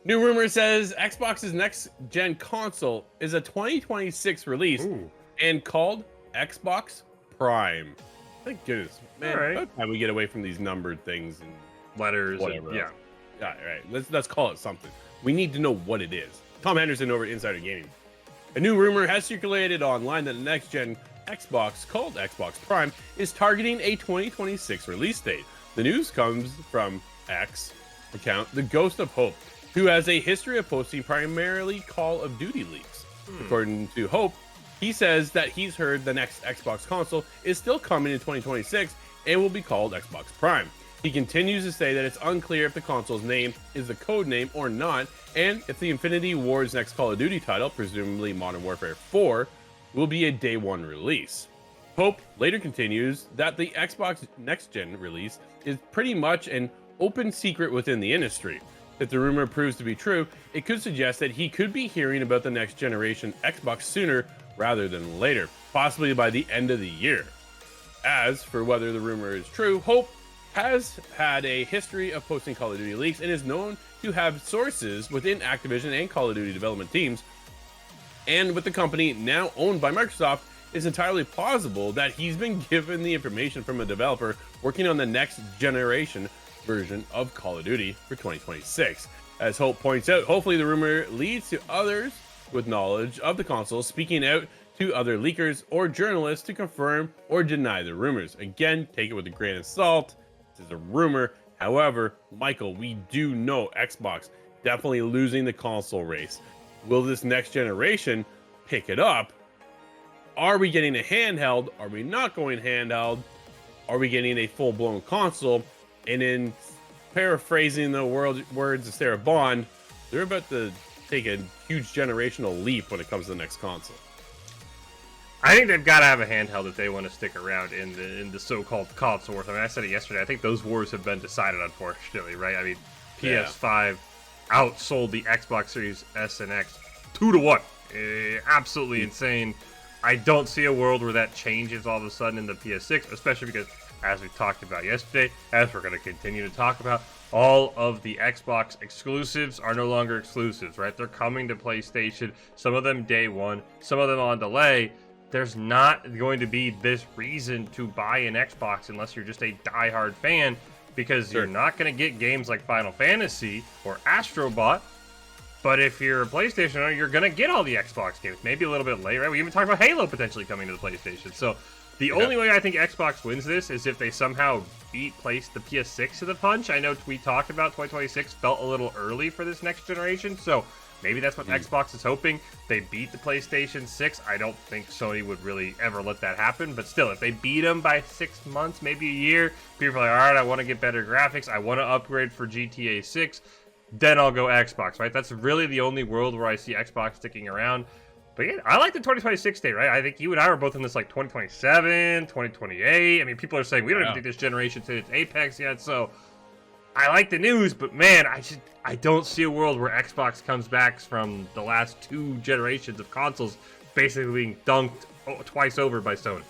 New rumor says Xbox's next gen console is a 2026 release Ooh, and called Xbox Prime. Thank goodness, all man. right. About time we get away from these numbered things and Letters and whatever else. yeah. Yeah, right. Let's call it something. We need to know what it is. Tom Henderson over at Insider Gaming. A new rumor has circulated online that the next gen Xbox, called Xbox Prime, is targeting a 2026 release date. The news comes from X account TheGhostOfHope, who has a history of posting primarily Call of Duty leaks. According to Hope, he says that he's heard the next Xbox console is still coming in 2026 and will be called Xbox Prime. He continues to say that it's unclear if the console's name is the code name or not, and if the Infinity Ward's next Call of Duty title, presumably Modern Warfare 4, will be a day one release. Hope later continues that the Xbox next gen release is pretty much an open secret within the industry. If the rumor proves to be true, it could suggest that he could be hearing about the next generation Xbox sooner rather than later, possibly by the end of the year. As for whether the rumor is true, Hope has had a history of posting Call of Duty leaks and is known to have sources within Activision and Call of Duty development teams. And with the company now owned by Microsoft, it's entirely plausible that he's been given the information from a developer working on the next generation version of Call of Duty for 2026. As Hope points out, hopefully the rumor leads to others with knowledge of the console speaking out to other leakers or journalists to confirm or deny the rumors. Again, take it with a grain of salt. This is a rumor. However, Michael, we do know Xbox definitely losing the console race. Will this next generation pick it up? Are we getting a handheld? Are we not going handheld? Are we getting a full-blown console? And in paraphrasing the words of Sarah Bond, they're about to take a huge generational leap when it comes to the next console. I think they've got to have a handheld if they want to stick around in the so-called console wars. I mean, I said it yesterday. I think those wars have been decided, unfortunately, right? I mean, PS5 outsold the Xbox Series S and X 2-1. Absolutely insane. I don't see a world where that changes all of a sudden in the PS6, especially because, as we talked about yesterday, as we're going to continue to talk about, all of the Xbox exclusives are no longer exclusives, right? They're coming to PlayStation, some of them day one, some of them on delay. There's not going to be this reason to buy an Xbox unless you're just a diehard fan, because you're not going to get games like Final Fantasy or Astro Bot. But if you're a PlayStation owner, you're going to get all the Xbox games, maybe a little bit late, right? We even talked about Halo potentially coming to the PlayStation. So the only way I think Xbox wins this is if they somehow the PS6 to the punch. I know we talked about 2026 felt a little early for this next generation, so maybe that's what Xbox is hoping. They beat the PlayStation 6. I don't think Sony would really ever let that happen, but still, if they beat them by 6 months, maybe a year, people are like, all right, I want to get better graphics, I want to upgrade for GTA 6, then I'll go Xbox, right? That's really the only world where I see Xbox sticking around. But yeah, I like the 2026 date, right? I think you and I were both in this like 2027, 2028. I mean, people are saying we don't even think this generation to its apex yet, so I like the news, but man, I don't see a world where Xbox comes back from the last 2 generations of consoles basically being dunked twice over by Sony.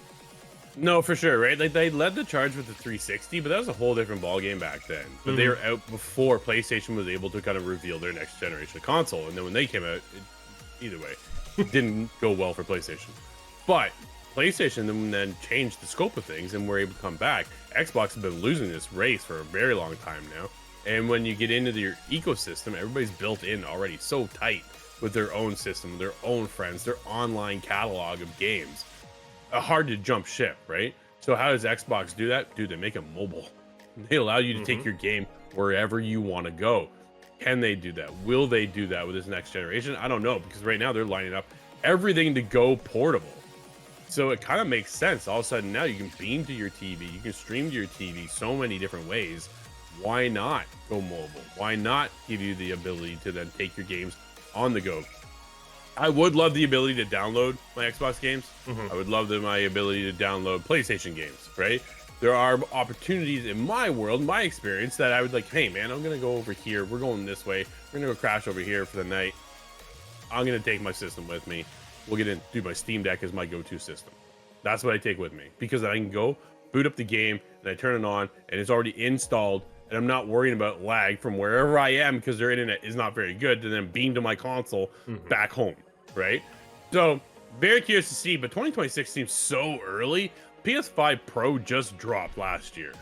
No, for sure, right? Like they led the charge with the 360, but that was a whole different ballgame back then. But they were out before PlayStation was able to kind of reveal their next generation console, and then when they came out, either way, it didn't go well for PlayStation. But PlayStation then changed the scope of things and were able to come back. Xbox has been losing this race for a very long time now. And when you get into your ecosystem, everybody's built in already so tight with their own system, their own friends, their online catalog of games. Hard to jump ship, right? So how does Xbox do that? Dude, they make it mobile. They allow you to take your game wherever you want to go. Can they do that? Will they do that with this next generation? I don't know, because right now they're lining up everything to go portable. So it kind of makes sense. All of a sudden now you can beam to your TV, you can stream to your TV so many different ways. Why not go mobile? Why not give you the ability to then take your games on the go? I would love the ability to download my Xbox games. I would love my ability to download PlayStation games, right? There are opportunities in my world, my experience, that I would like, hey man, I'm going to go over here. We're going this way. We're going to go crash over here for the night. I'm going to take my system with me. We'll get in, do my Steam Deck as my go-to system. That's what I take with me, because I can go boot up the game and I turn it on and it's already installed and I'm not worrying about lag from wherever I am because their internet is not very good to then beam to my console back home, right? So very curious to see, but 2026 seems so early. PS5 Pro just dropped last year.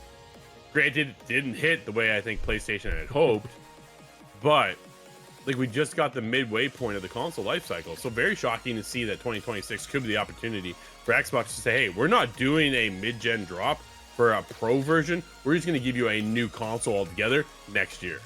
Granted, it didn't hit the way I think PlayStation had hoped, but like we just got the midway point of the console life cycle. So very shocking to see that 2026 could be the opportunity for Xbox to say, hey, we're not doing a mid-gen drop for a pro version. We're just going to give you a new console altogether next year.